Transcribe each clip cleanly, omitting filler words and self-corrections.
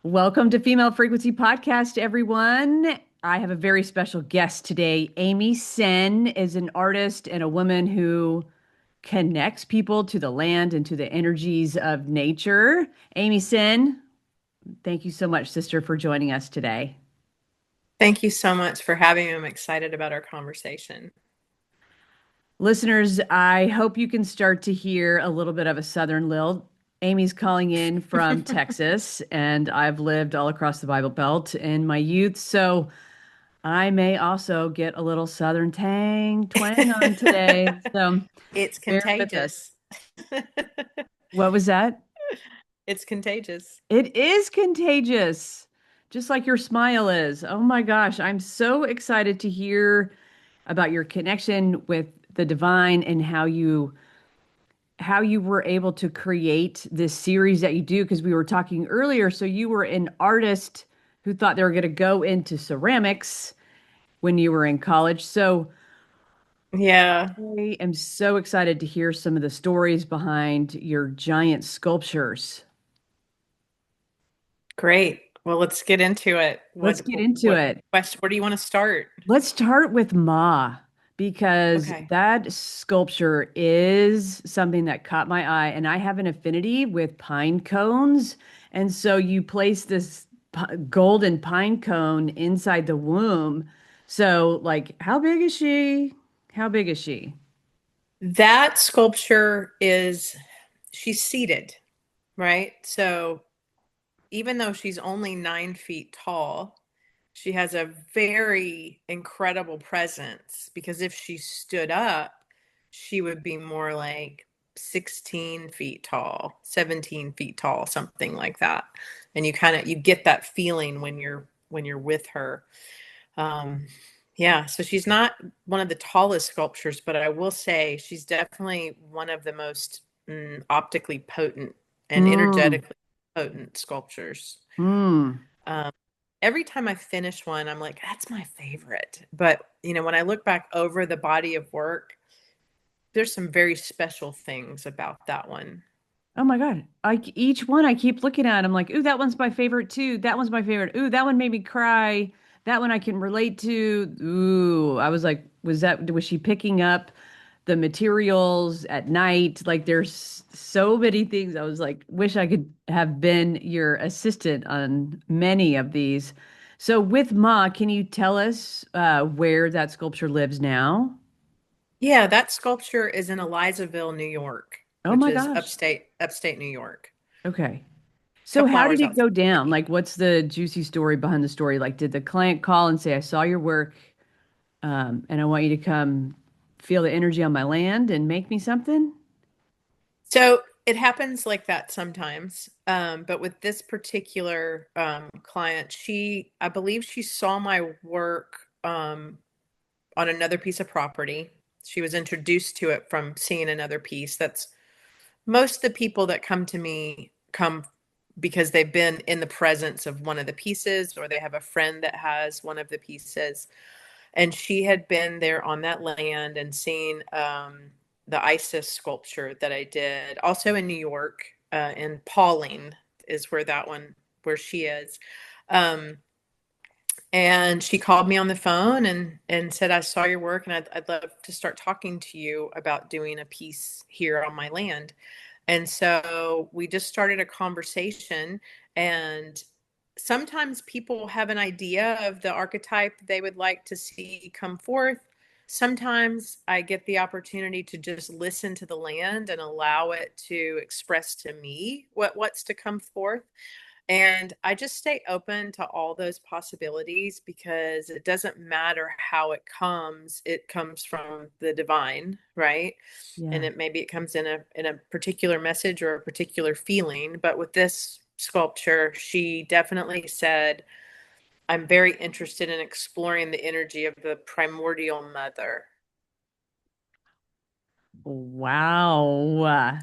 Welcome to Female Frequency Podcast, everyone. I have a very special guest today. Amy Senn is an artist and a woman who connects people to the land and to the energies of nature. Amy Senn, thank you so much, sister, for joining us today. Thank you so much for having me. I'm excited about our conversation. Listeners, I hope you can start to hear a little bit of a Southern lilt. Amy's calling in from Texas, and I've lived all across the Bible Belt in my youth. So I may also get a little Southern twang on today. So It's bear with us. contagious. What was that? It's contagious. It is contagious, just like your smile is. Oh my gosh, I'm so excited to hear about your connection with the divine and how you were able to create this series that you do because we were talking earlier. So you were an artist who thought they were going to go into ceramics when you were in college. So Yeah, I am so excited to hear some of the stories behind your giant sculptures. great. Well, let's get into it. Let's get into it. Where do you want to start? Let's start with Ma, because Okay. that sculpture is something that caught my eye, and I have an affinity with pine cones. And so you place this golden pine cone inside the womb. So, like, how big is she? How big is she? That sculpture she's seated, right? So even though she's only 9 feet tall, she has a very incredible presence because if she stood up, she would be more like 16 feet tall, 17 feet tall, something like that. And you get that feeling when you're with her. Um, yeah, so she's not one of the tallest sculptures, but I will say she's definitely one of the most optically potent and Mm, energetically potent sculptures. mm. Um, every time I finish one, I'm like, that's my favorite. But, when I look back over the body of work, there's some very special things about that one. Oh my God. Each one I keep looking at, I'm like, ooh, that one's my favorite too. That one's my favorite. Ooh, that one made me cry. That one I can relate to. Ooh, I was like, was she picking up the materials at night? Like there's so many things. I was like, wish I could have been your assistant on many of these. So with Ma, can you tell us where that sculpture lives now? Yeah, that sculpture is in Elizaville, New York, Oh which my is gosh. upstate New York. Okay. A So couple how did hours it go outside the down? city. Like, what's the juicy story behind the story? Like, did the client call and say, "I saw your work, and I want you to come feel the energy on my land and make me something"? So it happens like that sometimes. But with this particular client, I believe she saw my work on another piece of property. She was introduced to it from seeing another piece. That's most of the people that come to me come because they've been in the presence of one of the pieces or they have a friend that has one of the pieces. And she had been there on that land and seen the Isis sculpture that I did, also in New York, in Pauling is where she is. Um, and she called me on the phone and said, I saw your work and I'd love to start talking to you about doing a piece here on my land. And so we just started a conversation. And sometimes people have an idea of the archetype they would like to see come forth. Sometimes I get the opportunity to just listen to the land and allow it to express to me what's to come forth. And I just stay open to all those possibilities because it doesn't matter how it comes from the divine, right? And Yeah. it comes in a particular message or a particular feeling. But with this sculpture, she definitely said, I'm very interested in exploring the energy of the primordial mother. Wow.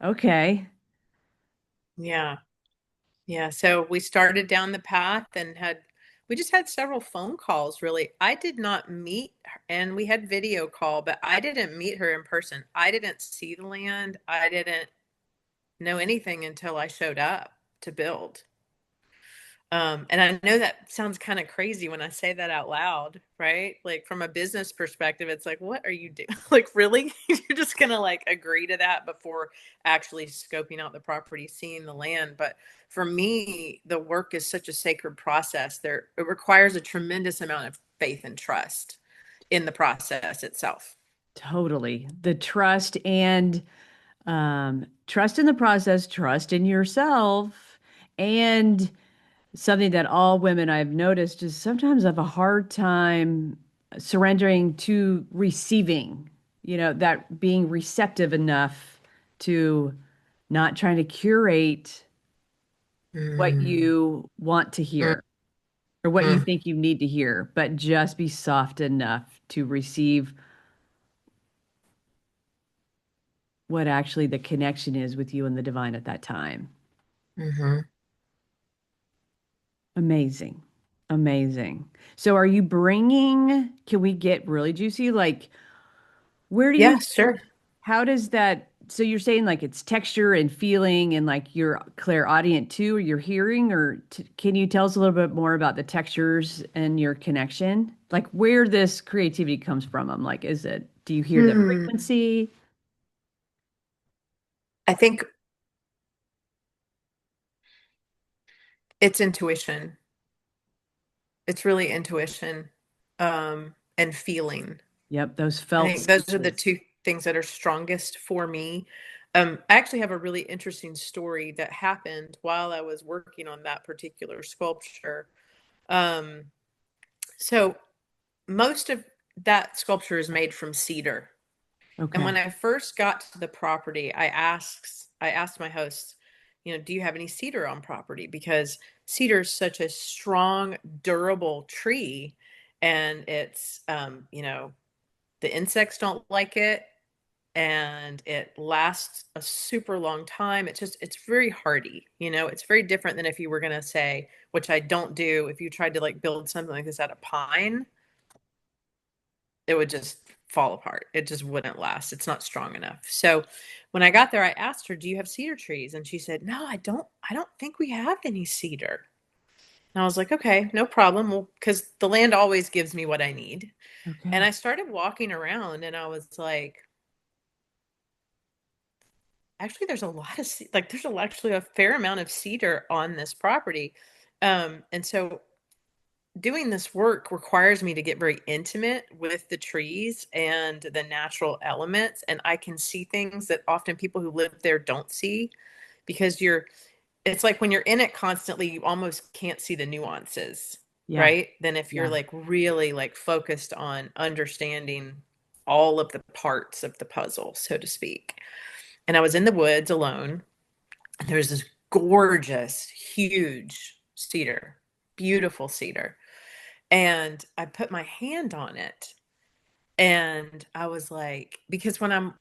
Okay. Yeah. Yeah, so we started down the path and we just had several phone calls really. I did not meet her, and we had video call, but I didn't meet her in person. I didn't see the land. I didn't know anything until I showed up to build. And I know that sounds kind of crazy when I say that out loud, right? Like from a business perspective, it's like, what are you doing? Like, really? You're just gonna like agree to that before actually scoping out the property, seeing the land. But for me, the work is such a sacred process. There, it requires a tremendous amount of faith and trust in the process itself. Totally. The trust and trust in the process, trust in yourself, and something that all women I've noticed is sometimes have a hard time surrendering to receiving, that being receptive enough to not trying to curate what Mm, you want to mm, hear or what you mm, think you need to hear, but just be soft enough to receive what actually the connection is with you and the divine at that time. mhm. Amazing. Amazing. So are you bringing, can we get really juicy? Like, where do you, Yeah, sure. how does that, so you're saying like it's texture and feeling and like you're clairaudient too, or you're hearing, or can you tell us a little bit more about the textures and your connection? Like where this creativity comes from? I'm like, is it, do you hear the Hmm. frequency? I think it's intuition. It's really intuition, and feeling. Yep, those I felt think those are the senses. two things that are strongest for me. I actually have a really interesting story that happened while I was working on that particular sculpture. Um, so most of that sculpture is made from cedar. And Okay. when I first got to the property, I asked my host, do you have any cedar on property? Because cedar is such a strong, durable tree, and it's the insects don't like it, and it lasts a super long time. It's very hardy. It's very different than if you were going to say, which I don't do, if you tried to like build something like this out of pine, it would just fall apart. It just wouldn't last. It's not strong enough. So when I got there, I asked her, "Do you have cedar trees?" And she said, "No, I don't. I don't think we have any cedar." And I was like, "Okay, no problem." Well, because the land always gives me what I need. And Okay. I started walking around, and I was like, "Actually, there's a lot of like there's actually a fair amount of cedar on this property." And so doing this work requires me to get very intimate with the trees and the natural elements, and I can see things that often people who live there don't see, because it's like when you're in it constantly, you almost can't see the nuances, Yeah. right? Then if you're Yeah. like really like focused on understanding all of the parts of the puzzle, so to speak. And I was in the woods alone, and there's this gorgeous huge cedar, beautiful cedar, and I put my hand on it, and I was like, because when I'm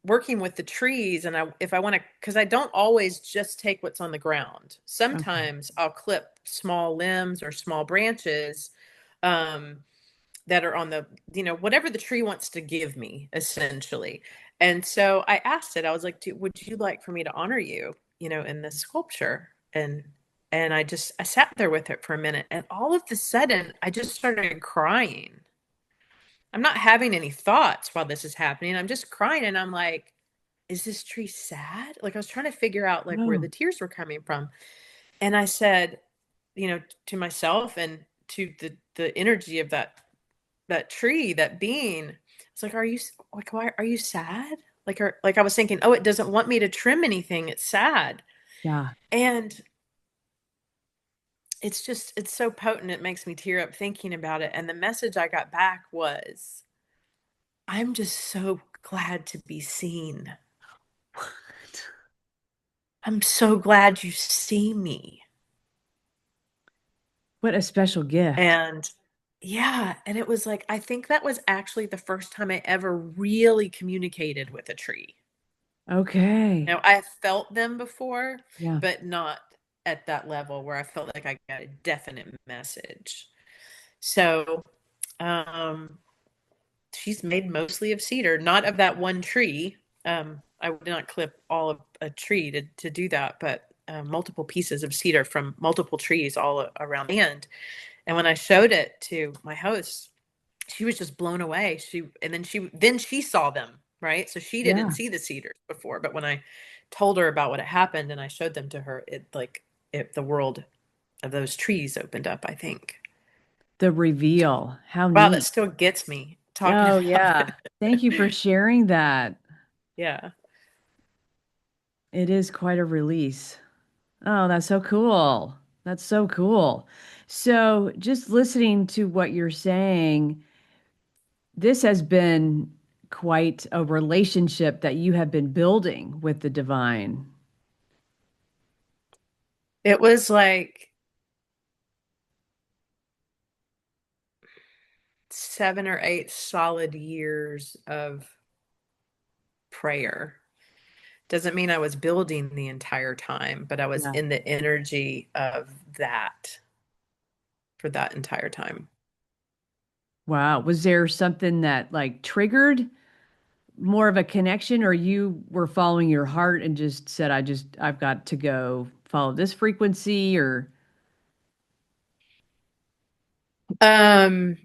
working with the trees, and if I want to, because I don't always just take what's on the ground. Okay. Sometimes I'll clip small limbs or small branches, um, that are on whatever the tree wants to give me, essentially. And so I asked it, I was like, would you like for me to honor you, in this sculpture? And I sat there with it for a minute, and all of a sudden I just started crying. I'm not having any thoughts while this is happening. I'm just crying, and I'm like, is this tree sad? Like I was trying to figure out like where Oh, the tears were coming from. And I said, to myself and to the energy of that tree, that being, it's like, are you like, why are you sad? Like I was thinking, oh, it doesn't want me to trim anything. It's sad. yeah. And it's so potent. It makes me tear up thinking about it. And the message I got back was, I'm just so glad to be seen. I'm so glad you see me. What a special gift. And yeah, and it was like, I think that was actually the first time I ever really communicated with a tree. Okay. Now, I felt them before, Yeah. but not at that level where I felt like I got a definite message. So, um, she's made mostly of cedar, not of that one tree. I would not clip all of a tree to do that, but multiple pieces of cedar from multiple trees all around the land. And when I showed it to my host, she was just blown away. She saw them, right? So she didn't Yeah. see the cedars before, but when I told her about what had happened and I showed them to her, the world of those trees opened up, I think. The reveal. How Wow, that neat. still gets me talking Oh, about yeah. it. Thank you for sharing that. Yeah. It is quite a release. Oh, that's so cool. That's so cool. So, just listening to what you're saying, this has been quite a relationship that you have been building with the divine. It was like 7 or 8 solid years of prayer. Doesn't mean I was building the entire time, but I was Yeah. in the energy of that for that entire time. Wow. Was there something that like triggered more of a connection, or you were following your heart and just said, I've got to go follow this frequency, or, Um,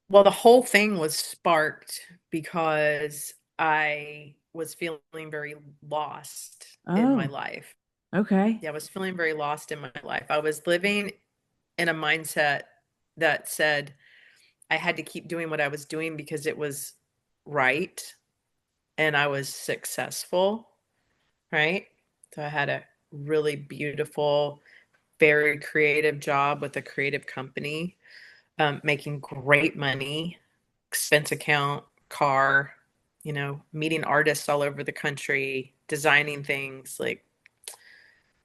well, the whole thing was sparked because I was feeling very lost in my oh, life. okay. Yeah, I was feeling very lost in my life. I was living in a mindset that said I had to keep doing what I was doing because it was right and I was successful, right? So I had a really beautiful, very creative job with a creative company, making great money, expense account, car, meeting artists all over the country, designing things. Like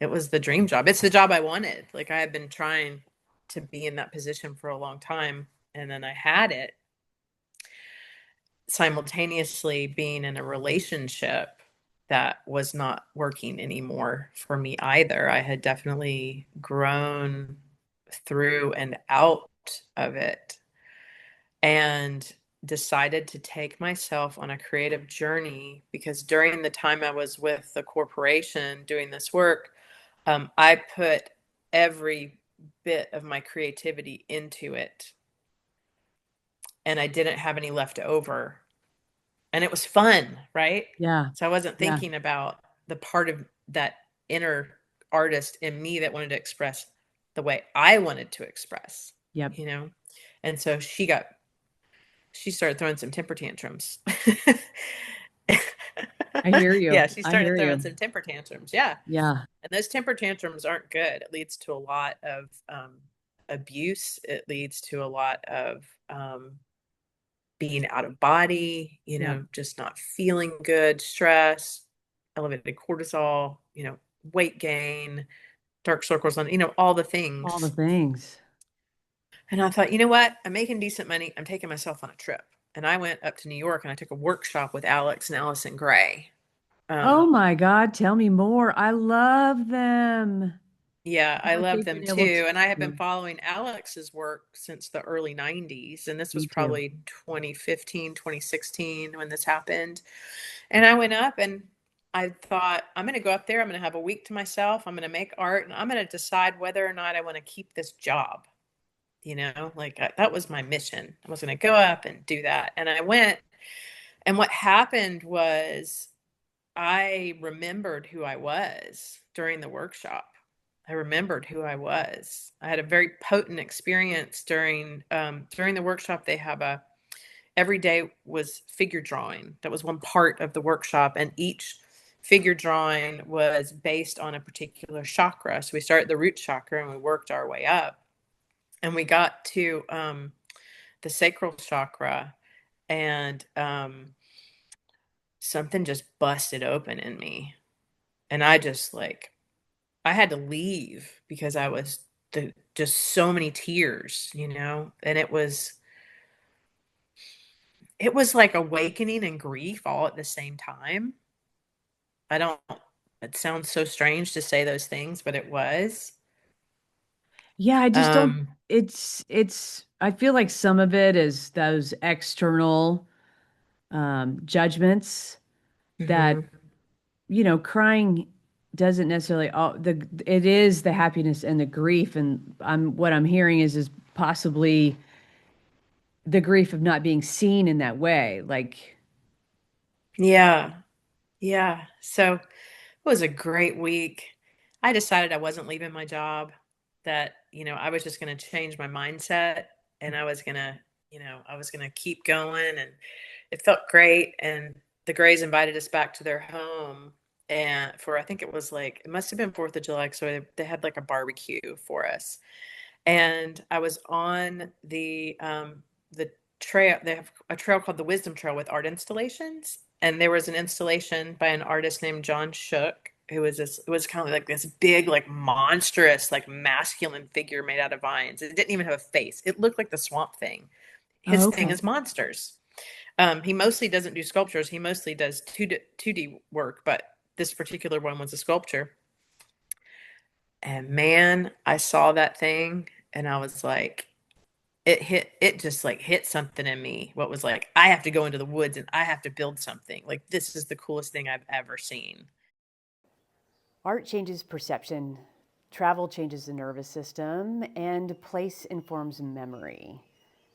it was the dream job. It's the job I wanted. Like I had been trying to be in that position for a long time. And then I had it simultaneously being in a relationship that was not working anymore for me either. I had definitely grown through and out of it and decided to take myself on a creative journey because during the time I was with the corporation doing this work, I put every bit of my creativity into it and I didn't have any left over. And it was fun, right? Yeah. So I wasn't Yeah. thinking about the part of that inner artist in me that wanted to express the way I wanted to express, Yep. you know? And so she started throwing some temper tantrums. I hear you. Yeah, she I hear started throwing you. some temper tantrums. Yeah. Yeah. And those temper tantrums aren't good. It leads to a lot of abuse. It leads to a lot of being out of body, Yep. just not feeling good, stress, elevated cortisol, weight gain, dark circles on, all the All the things. things. And I thought, you know what? I'm making decent money. I'm taking myself on a trip. And I went up to New York and I took a workshop with Alex and Allison Gray. Oh Um, my God, tell me more. I love them. yeah, I What love they've them been able to too. And I have been do. following Alex's work since the early 90s. And this was Me too. probably 2015, 2016 when this happened. And I went up and I thought, I'm going to go up there. I'm going to have a week to myself. I'm going to make art and I'm going to decide whether or not I want to keep this job. That was my mission. I was going to go up and do that. And I went. And what happened was I remembered who I was during the workshop. I remembered who I was. I had a very potent experience during the workshop. They have a every day was figure drawing. That was one part of the workshop, and each figure drawing was based on a particular chakra. So we started the root chakra and we worked our way up, and we got to the sacral chakra, and something just busted open in me, and I just I had to leave because I was just so many tears, and it was like awakening and grief all at the same time. I don't, it sounds so strange to say those things, but it was. Yeah, I just don't, Um, I feel like some of it is those external judgments that, mhm. crying. doesn't necessarily all the it is the happiness and the grief, and I'm what I'm hearing is possibly the grief of not being seen in that way. Like, Yeah. Yeah. So it was a great week. I decided I wasn't leaving my job, that, I was just going to change my mindset, and I was going to, I was going to keep going, and it felt great. And the Grays invited us back to their home, and for, I think it was like, it must have been 4th of July. So they had like a barbecue for us. And I was on the trail. They have a trail called the Wisdom Trail with art installations, and there was an installation by an artist named John Shook, who was this. It was kind of like this big, like monstrous, like masculine figure made out of vines. It didn't even have a face. It looked like the Swamp Thing. oh, His thing okay. is monsters. He mostly doesn't do sculptures. He mostly does 2D work, but this particular one was a sculpture. And man, I saw that thing and I was like, it just like hit something in me. What was like, I have to go into the woods and I have to build something. Like, this is the coolest thing I've ever seen. Art changes perception, travel changes the nervous system, and place informs memory.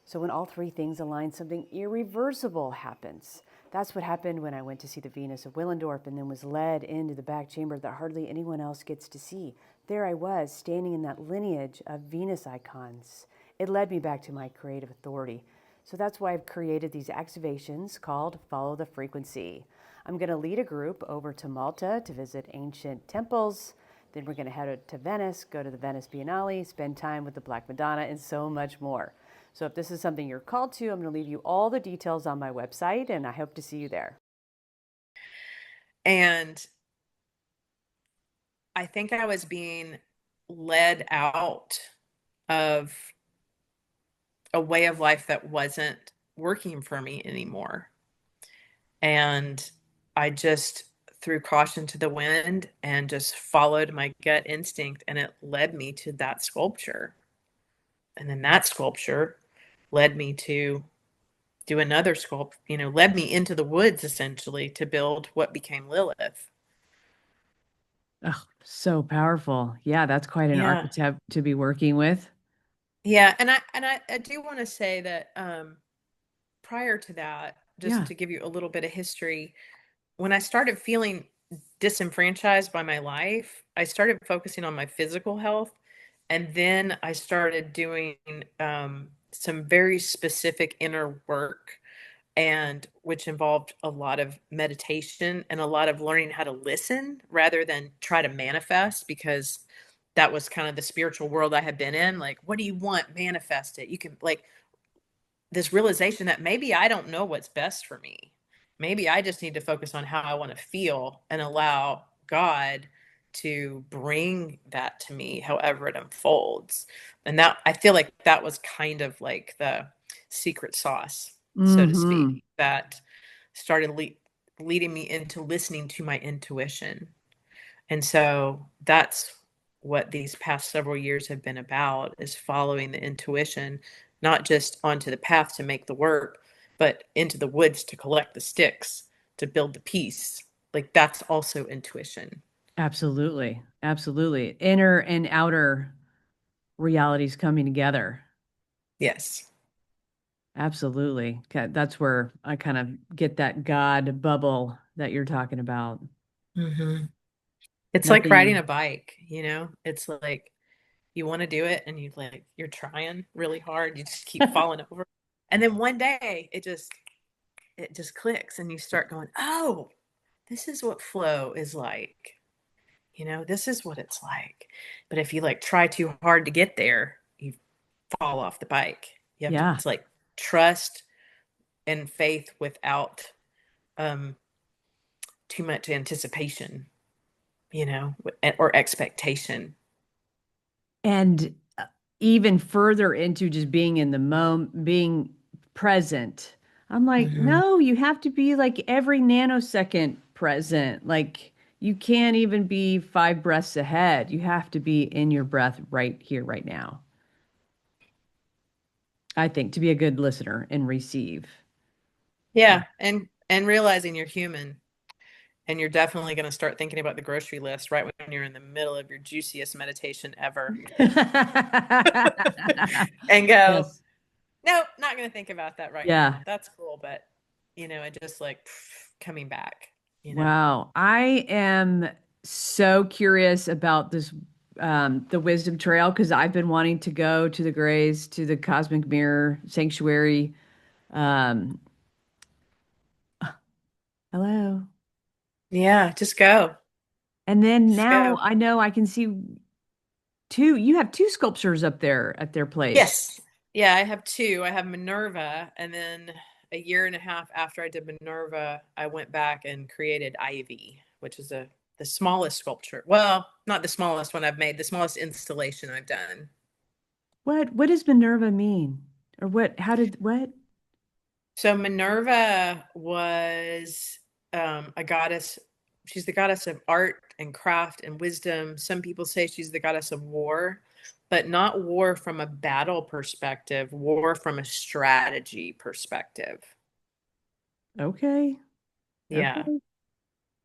So when all three things align, something irreversible happens. That's what happened when I went to see the Venus of Willendorf and then was led into the back chamber that hardly anyone else gets to see. There I was, standing in that lineage of Venus icons. It led me back to my creative authority. So that's why I've created these activations called Follow the Frequency. I'm going to lead a group over to Malta to visit ancient temples. Then we're going to head to Venice, go to the Venice Biennale, spend time with the Black Madonna, and so much more. So if this is something you're called to, I'm going to leave you all the details on my website, and I hope to see you there. And I think I was being led out of a way of life that wasn't working for me anymore. And I just threw caution to the wind and just followed my gut instinct, and it led me to that sculpture. And then that sculpture led me to do another sculpt, led me into the woods essentially to build what became Lilith. Oh, so powerful. Yeah, that's quite an Yeah. archetype to be working with. Yeah, and I do want to say that prior to that, just Yeah. to give you a little bit of history, when I started feeling disenfranchised by my life, I started focusing on my physical health. And then I started doing some very specific inner work, and which involved a lot of meditation and a lot of learning how to listen rather than try to manifest, because that was kind of the spiritual world I had been in. Like, what do you want? Manifest it. You can, like, this realization that maybe I don't know what's best for me. Maybe I just need to focus on how I want to feel and allow God to bring that to me however it unfolds. And that, I feel like that was kind of like the secret sauce, so to speak, Mm-hmm. that started leading me into listening to my intuition. And so that's what these past several years have been about, is following the intuition, not just onto the path to make the work, but into the woods to collect the sticks, to build the piece. Like, that's also intuition. Absolutely. Absolutely. Inner and outer realities coming together. Yes. Absolutely. That's where I kind of get that God bubble that you're talking about. Hmm. It's like riding Nothing. a bike, It's like you want to do it and you're trying really hard, you just keep falling over. And then one day it just clicks and you start going, "Oh, this is what flow is like. This is what it's like." But if you like try too hard to get there, you fall off the bike. You have to, Yeah. it's like trust and faith without um too much anticipation, or expectation. And even further into just being in the moment, being present. I'm like, Hmm. no, you have to be like every nanosecond present. Like you can't even be 5 breaths ahead. You have to be in your breath right here, right now. I think to be a good listener and receive. Yeah, and realizing you're human, And you're definitely going to start thinking about the grocery list right when you're in the middle of your juiciest meditation ever. And go, Yes. nope, not going to think about that right now. Yeah. That's cool, but I just like coming back, you know. Wow. I am so curious about this, the Wisdom Trail, because I've been wanting to go to the Grays, to the Cosmic Mirror Sanctuary. Um, hello. Yeah, just go. And then Just now go. I know I can see two, you have two sculptures up there at their place. Yes. Yeah, I have two. I have Minerva, and then a year and a half after I did Minerva, I went back and created Ivy, which is the smallest sculpture. Well, not the smallest one I've made, the smallest installation I've done. What does Minerva mean? Or what, how did, what? So Minerva was a goddess. She's the goddess of art and craft and wisdom. Some people say she's the goddess of war, but not war from a battle perspective, war from a strategy perspective. Okay. Yeah. Okay.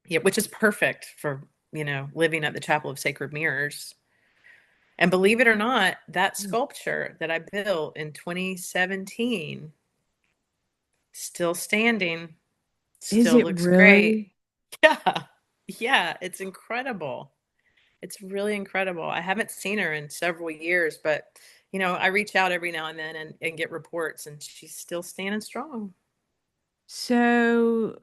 Yeah, which is perfect for, living at the Chapel of Sacred Mirrors. And believe it or not, that sculpture that I built in 2017, still standing, Is still it looks great. really? Yeah. Yeah, it's incredible. It's really incredible. I haven't seen her in several years, but I reach out every now and then and get reports, and she's still standing strong. So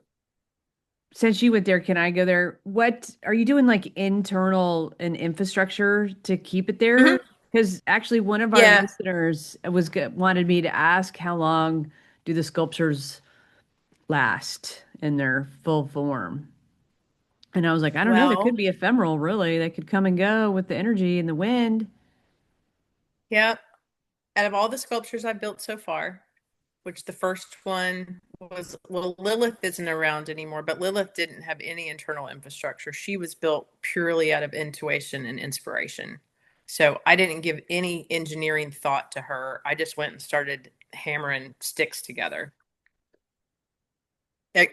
since you went there, can I go there? What are you doing, like internal and infrastructure to keep it there? Hmm. Because actually, one of our Yeah. listeners wanted me to ask how long do the sculptures last in their full form? And I was like, I don't know. They could Well, be ephemeral, really. They could come and go with the energy and the wind. yeah. Out of all the sculptures I've built so far, which the first one was, well, Lilith isn't around anymore, but Lilith didn't have any internal infrastructure. She was built purely out of intuition and inspiration. So I didn't give any engineering thought to her. I just went and started hammering sticks together.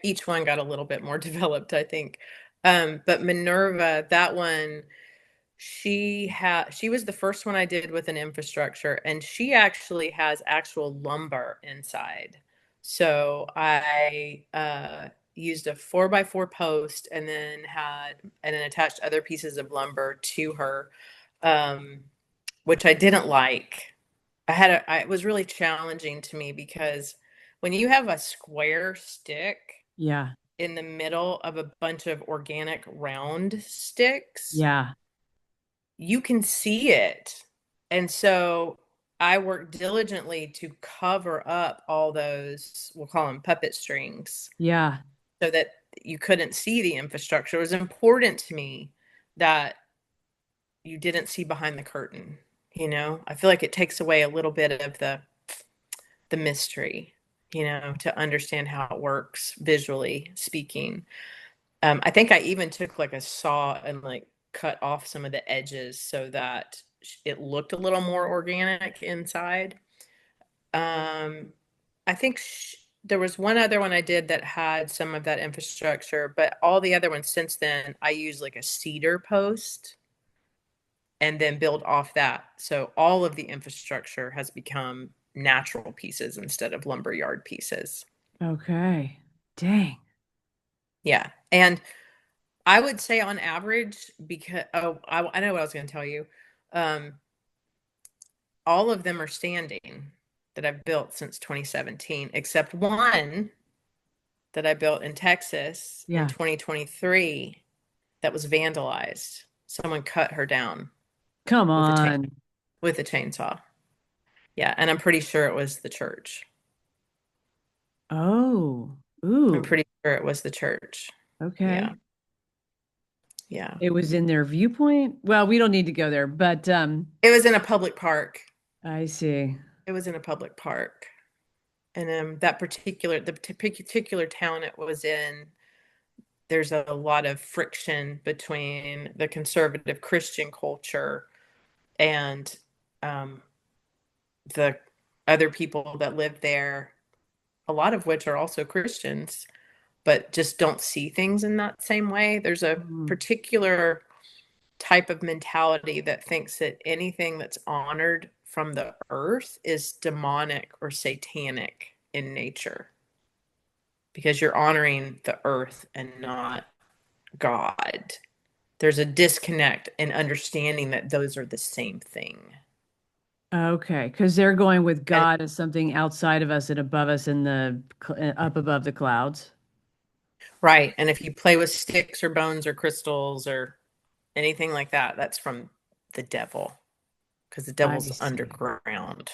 Each one got a little bit more developed, I think. But Minerva, that one, she was the first one I did with an infrastructure, and she actually has actual lumber inside. So I used a 4x4 post and then attached other pieces of lumber to her, um, which I didn't like. It was really challenging to me because when you have a square stick Yeah. in the middle of a bunch of organic round sticks, Yeah. you can see it. And so I worked diligently to cover up all those, we'll call them puppet strings, Yeah. so that you couldn't see the infrastructure. It was important to me that you didn't see behind the curtain. I feel like it takes away a little bit of the mystery, to understand how it works visually speaking. I think I even took like a saw and like cut off some of the edges so that it looked a little more organic inside. Um, I think there was one other one I did that had some of that infrastructure, but all the other ones since then, I use like a cedar post and then build off that. So all of the infrastructure has become natural pieces instead of lumberyard pieces. Okay. Dang. Yeah. And I would say on average, because I know what I was going to tell you. Um, all of them are standing that I've built since 2017, except one that I built in Texas in Yeah. 2023 that was vandalized. Someone cut her down Come with a on. chainsaw. Yeah, and I'm pretty sure it was the church. Oh. I'm Ooh. pretty sure it was the church. Yeah. Okay. Yeah. It was in their viewpoint. Well, we don't need to go there, but It was in a public park. I see. It was in a public park. And the particular town it was in, there's a lot of friction between the conservative Christian culture and um, the other people that live there, a lot of which are also Christians. but just don't see things in that same way. There's a Mm. particular type of mentality that thinks that anything that's honored from the earth is demonic or satanic in nature because you're honoring the earth and not God. There's a disconnect in understanding that those are the same thing. Okay, because they're going with And God as something outside of us and above us in the up above the clouds. right, and if you play with sticks or bones or crystals or anything like that, that's from the devil because the I devil's see. underground.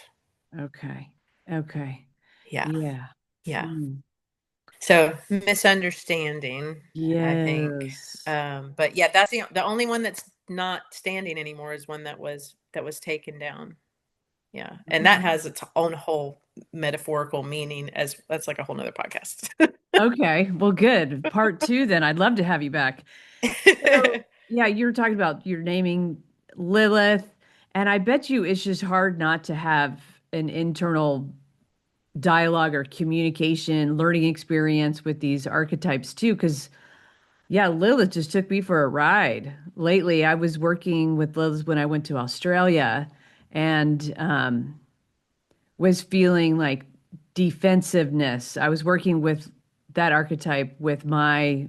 Okay. Okay. Yeah, Yeah. yeah. Hmm. So misunderstanding, I think. Yes. But yeah, that's the only one that's not standing anymore is one that was taken down. Yeah, and that Okay. has its own whole metaphorical meaning as that's like a whole nother podcast. Okay. Well, good. Part two, then. I'd love to have you back. So, yeah, you were talking about your naming Lilith, and I bet you it's just hard not to have an internal dialogue or communication, learning experience with these archetypes too. Because, yeah, Lilith just took me for a ride. Lately, I was working with Lilith when I went to Australia and was feeling like defensiveness. I was working with that archetype with my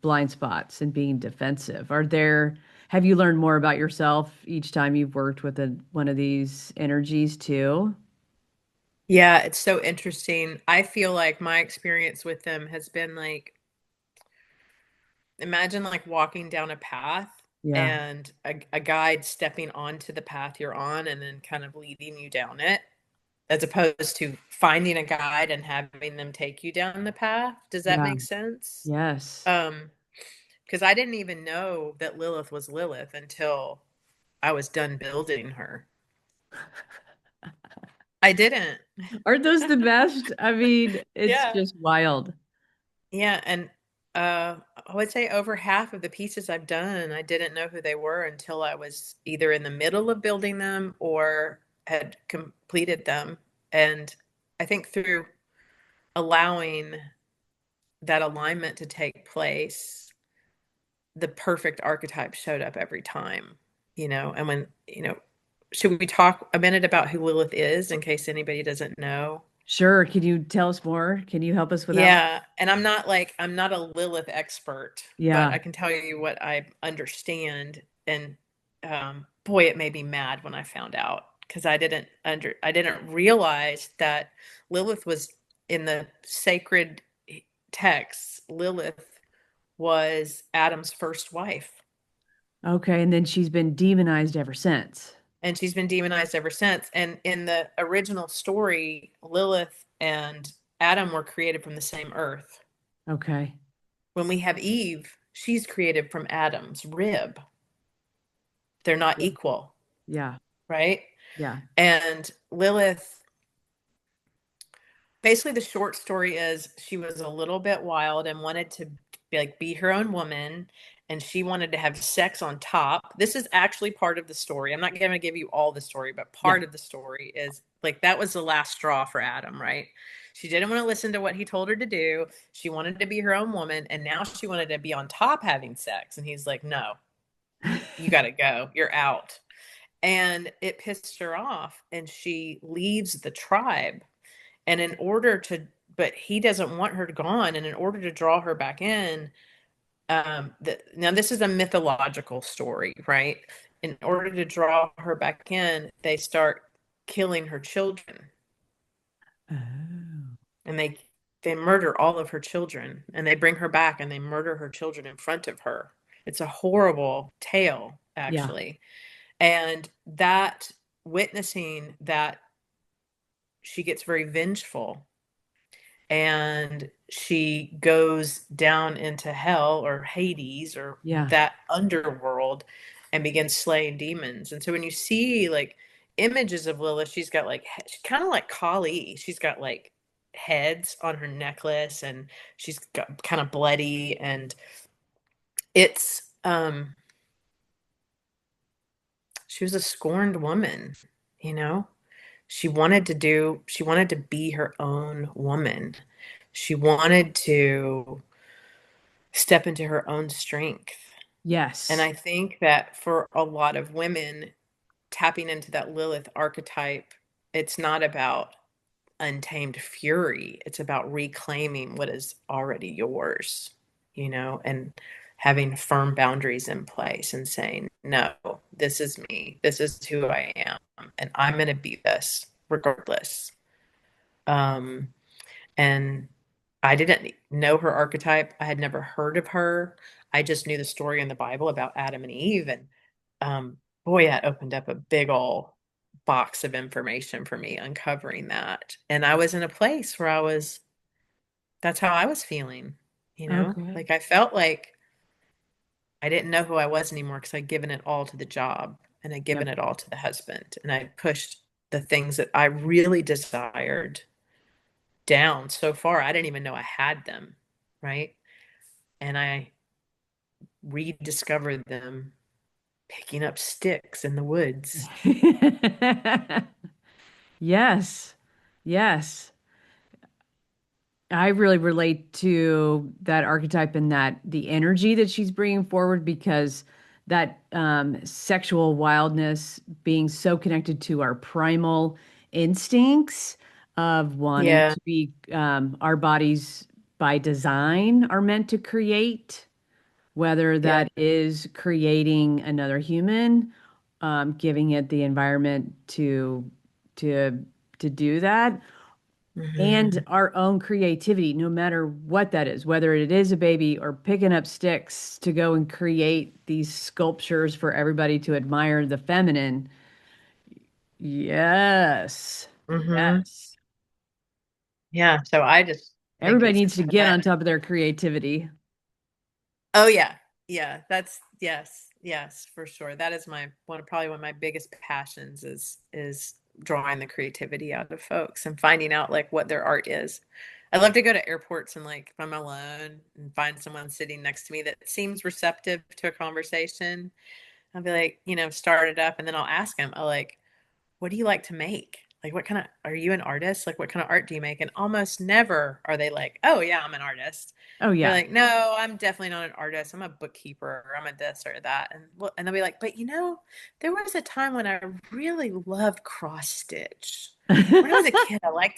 blind spots and being defensive. Have you learned more about yourself each time you've worked with one of these energies too? Yeah, it's so interesting. I feel like my experience with them has been like imagine like walking down a path Yeah, and a guide stepping onto the path you're on and then kind of leading you down it, as opposed to finding a guide and having them take you down the path. Does that yeah, make sense? yes. Because I didn't even know that Lilith was Lilith until I was done building her. I didn't. Aren't those the best? I mean, it's Yeah. just wild. Yeah, and I would say over half of the pieces I've done, I didn't know who they were until I was either in the middle of building them or had completed them. And I think through allowing that alignment to take place, the perfect archetype showed up every time, and should we talk a minute about who Lilith is in case anybody doesn't know? Sure. Can you tell us more? Can you help us with that one? Yeah, and I'm not a Lilith expert, but Yeah, I can tell you what I understand. And boy, it made me mad when I found out because I didn't realize that Lilith was in the sacred texts. Lilith was Adam's first wife, okay. And then she's been demonized ever since. and she's been demonized ever since. And in the original story, Lilith and Adam were created from the same earth. Okay. When we have Eve, she's created from Adam's rib. They're not Yeah. equal, Yeah. right? Yeah. And Lilith, basically, the short story is she was a little bit wild and wanted to be her own woman, and she wanted to have sex on top. This is actually part of the story. I'm not going to give you all the story, but Yeah. part of the story is like that was the last straw for Adam, right? She didn't want to listen to what he told her to do. She wanted to be her own woman, and now she wanted to be on top having sex. And he's like, no, you got to go. You're out. And it pissed her off, and she leaves the tribe. And but he doesn't want her gone. And in order to draw her back in, now this is a mythological story, right? In order to draw her back in, they start killing her children, Oh. and they murder all of her children, and they bring her back and they murder her children in front of her. It's a horrible tale, Yeah. actually. And that witnessing that, she gets very vengeful, and she goes down into hell or Hades or Yeah. that underworld and begins slaying demons. And so when you see like images of Lilith, she's got like kind of like Kali. She's got like heads on her necklace, and she's got kind of bloody, and it's she was a scorned woman, you know? She wanted to be her own woman. She wanted to step into her own strength. And Yes. I think that for a lot of women, tapping into that Lilith archetype, it's not about untamed fury. It's about reclaiming what is already yours, and having firm boundaries in place and saying, no, this is me. This is who I am. And I'm going to be this regardless. Um, and I didn't know her archetype. I had never heard of her. I just knew the story in the Bible about Adam and Eve. And boy, that opened up a big ol' box of information for me, uncovering that. And I was in a place where that's how I was feeling, Okay. like I felt like I didn't know who I was anymore because I'd given it all to the job and I'd given Yep. it all to the husband. And I pushed the things that I really desired down so far. I didn't even know I had them. Right. And I rediscovered them picking up sticks in the woods. Yes. Yes. I really relate to that archetype and that the energy that she's bringing forward because that sexual wildness being so connected to our primal instincts of wanting Yeah. to be our bodies by design are meant to create, whether Yep. that is creating another human, giving it the environment to to do that and Hmm. our own creativity, no matter what that is, whether it is a baby or picking up sticks to go and create these sculptures for everybody to admire the feminine. Yes. Hmm. Yes. Yeah. So I just think Everybody it's needs to get on top of their creativity. oh yeah. Yeah. That's yes. Yes, for sure. That is probably one of my biggest passions is drawing the creativity out of folks and finding out like what their art is. I love to go to airports and like if I'm alone and find someone sitting next to me that seems receptive to a conversation. I'll be like, start it up and then I'll ask them, I'll like, what do you like to make? Like, what kind of, are you an artist? Like, what kind of art do you make? And almost never are they like, oh, yeah, I'm an artist. Oh, They're yeah. like, no, I'm definitely not an artist. I'm a bookkeeper or I'm a this or that. And they'll be like, but there was a time when I really loved cross stitch. When I was a kid, I like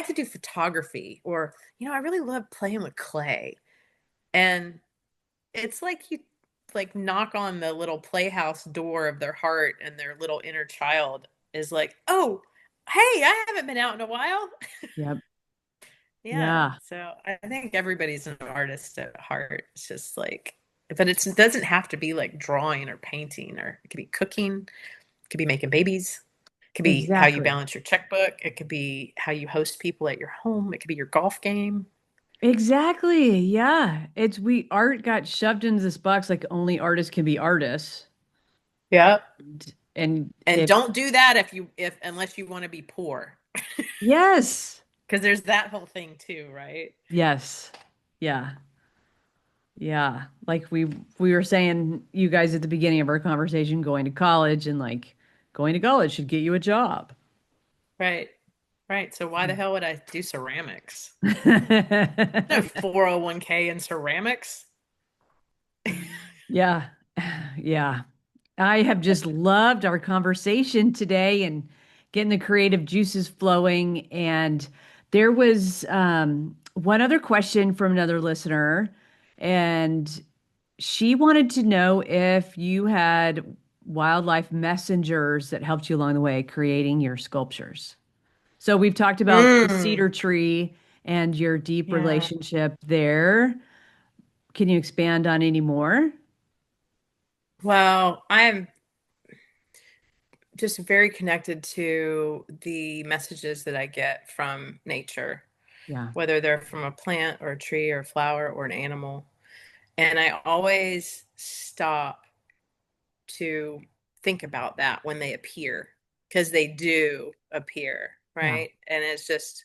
to do photography or, I really love playing with clay. And it's like you like knock on the little playhouse door of their heart and their little inner child is like, "Oh, hey, I haven't been out in a while." Yep. Yeah. Yeah. So I think everybody's an artist at heart. It's just like but it doesn't have to be like drawing or painting or it could be cooking, it could be making babies. It could be how you Exactly. balance your checkbook. It could be how you host people at your home. It could be your golf game. Exactly. Yeah. It's we art got shoved into this box like only artists can be artists. Yeah. And And if don't do that if unless you want to be poor. yes. Because there's that whole thing too, right? Yes. Yeah. Yeah. Like we were saying you guys at the beginning of our conversation going to college and like going to college should get you a job. Right. Right. So why the hell would I do ceramics? No 401k in ceramics. Yeah. Yeah. I have just loved our conversation today and getting the creative juices flowing. And there was one other question from another listener, and she wanted to know if you had wildlife messengers that helped you along the way creating your sculptures. So we've talked about the Mm, cedar tree and your deep yeah. relationship there. Can you expand on any more? Well, I'm just very connected to the messages that I get from nature, Yeah. whether they're from a plant or a tree or a flower or an animal. And I always stop to think about that when they appear because they do appear, Yeah. right? And it's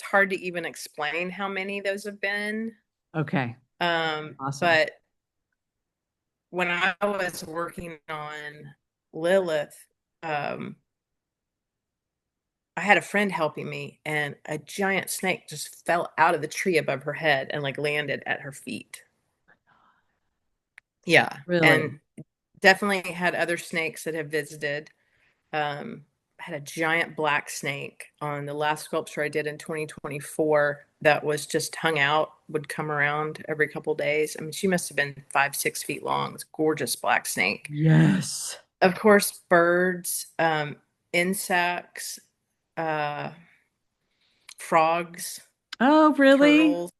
hard to even explain how many those have been. Okay. Awesome. But when I was working on Lilith, um, I had a friend helping me, and a giant snake just fell out of the tree above her head and like landed at her feet. Yeah. Really? And definitely had other snakes that have visited. Um, had a giant black snake on the last sculpture I did in 2024 that was just hung out, would come around every couple days. I mean, she must have been 5, 6 feet long. It's a gorgeous black snake. Yes. Of course, birds, insects, uh, frogs, Oh, really? turtles,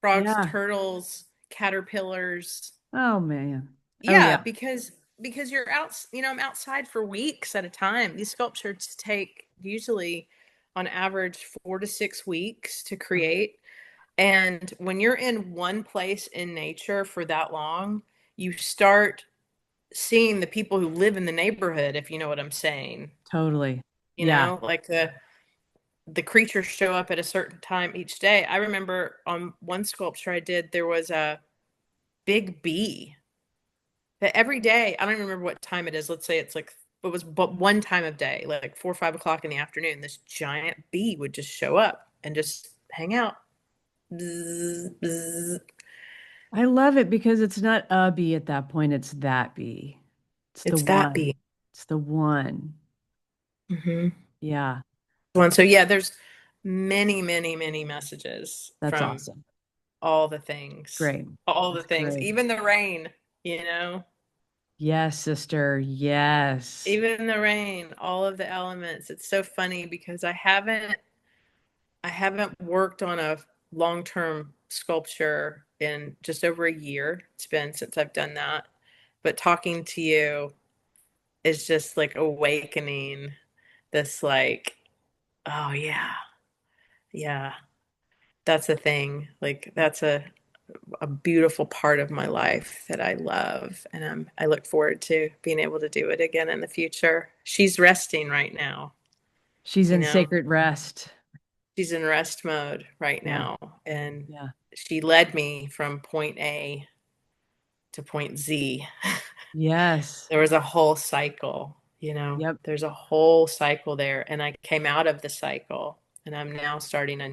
frogs, Yeah. turtles, caterpillars. Oh man. Oh Yeah, yeah. because you're out, I'm outside for weeks at a time. These sculptures take usually on average 4 to 6 weeks to create. And when you're in one place in nature for that long, you start seeing the people who live in the neighborhood, if you know what I'm saying. Totally. Yeah. Like the creatures show up at a certain time each day. I remember on one sculpture I did, there was a big bee that every day, I don't even remember what time it is. Let's say it's like, it was but one time of day, like 4 or 5 o'clock in the afternoon, this giant bee would just show up and just hang out. Bzz, bzz. I love it because it's not a bee at that point, it's that bee. It's the It's that one. bee. It's the one. Mm-hmm. Yeah. One. So yeah, there's many, many, many messages That's from awesome. all the It's things, great. all the It's things, great. even the rain, you know, Yes, sister. Yes. even the rain, all of the elements. It's so funny because I haven't worked on a long-term sculpture in just over a year. It's been since I've done that. But talking to you is just like awakening this like, oh yeah, yeah, that's a thing. Like that's a beautiful part of my life that I love. And I look forward to being able to do it again in the future. She's resting right now, She's you in know. sacred rest. She's in rest mode right Yeah. now. And Yeah. she led me from point A to point Z. Yes. There was a whole cycle, Yep. there's a whole cycle there. And I came out of the cycle and I'm now starting I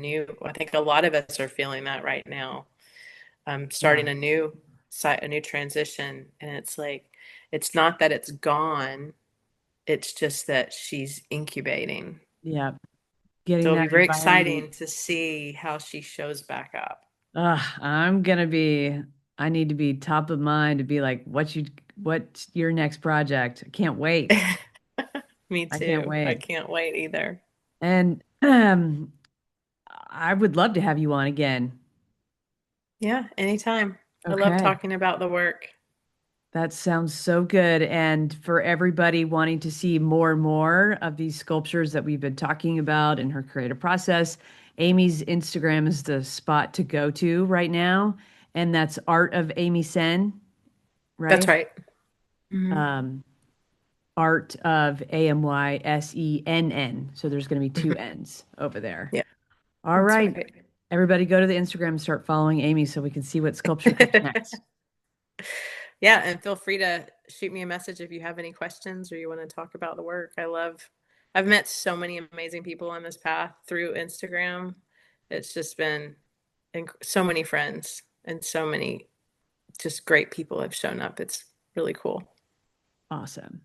think a lot of us are feeling that right now. I'm Yeah. starting a new transition. And it's like, it's not that it's gone. It's just that she's incubating. Yeah. Getting So it'll that be very environment. exciting to see how she shows back up. I'm gonna be, I need to be top of mind to be like, what's your next project? I can't wait. Me I can't too. I wait. can't wait either. And I would love to have you on again. Yeah, anytime. I love Okay. talking about the work. That sounds so good. And for everybody wanting to see more and more of these sculptures that we've been talking about in her creative process, Amy's Instagram is the spot to go to right now. And that's Art of Amy Senn, That's right? right. Hmm. Um, Art of AMYSENN. So there's going to be two Hmm. N's over there. Yeah, All that's right. right. Everybody go to the Instagram and start following Amy so we can see what sculpture comes next. Yeah, and feel free to shoot me a message if you have any questions or you want to talk about the work. I've met so many amazing people on this path through Instagram. It's just been so many friends and so many just great people have shown up. It's really cool. Awesome.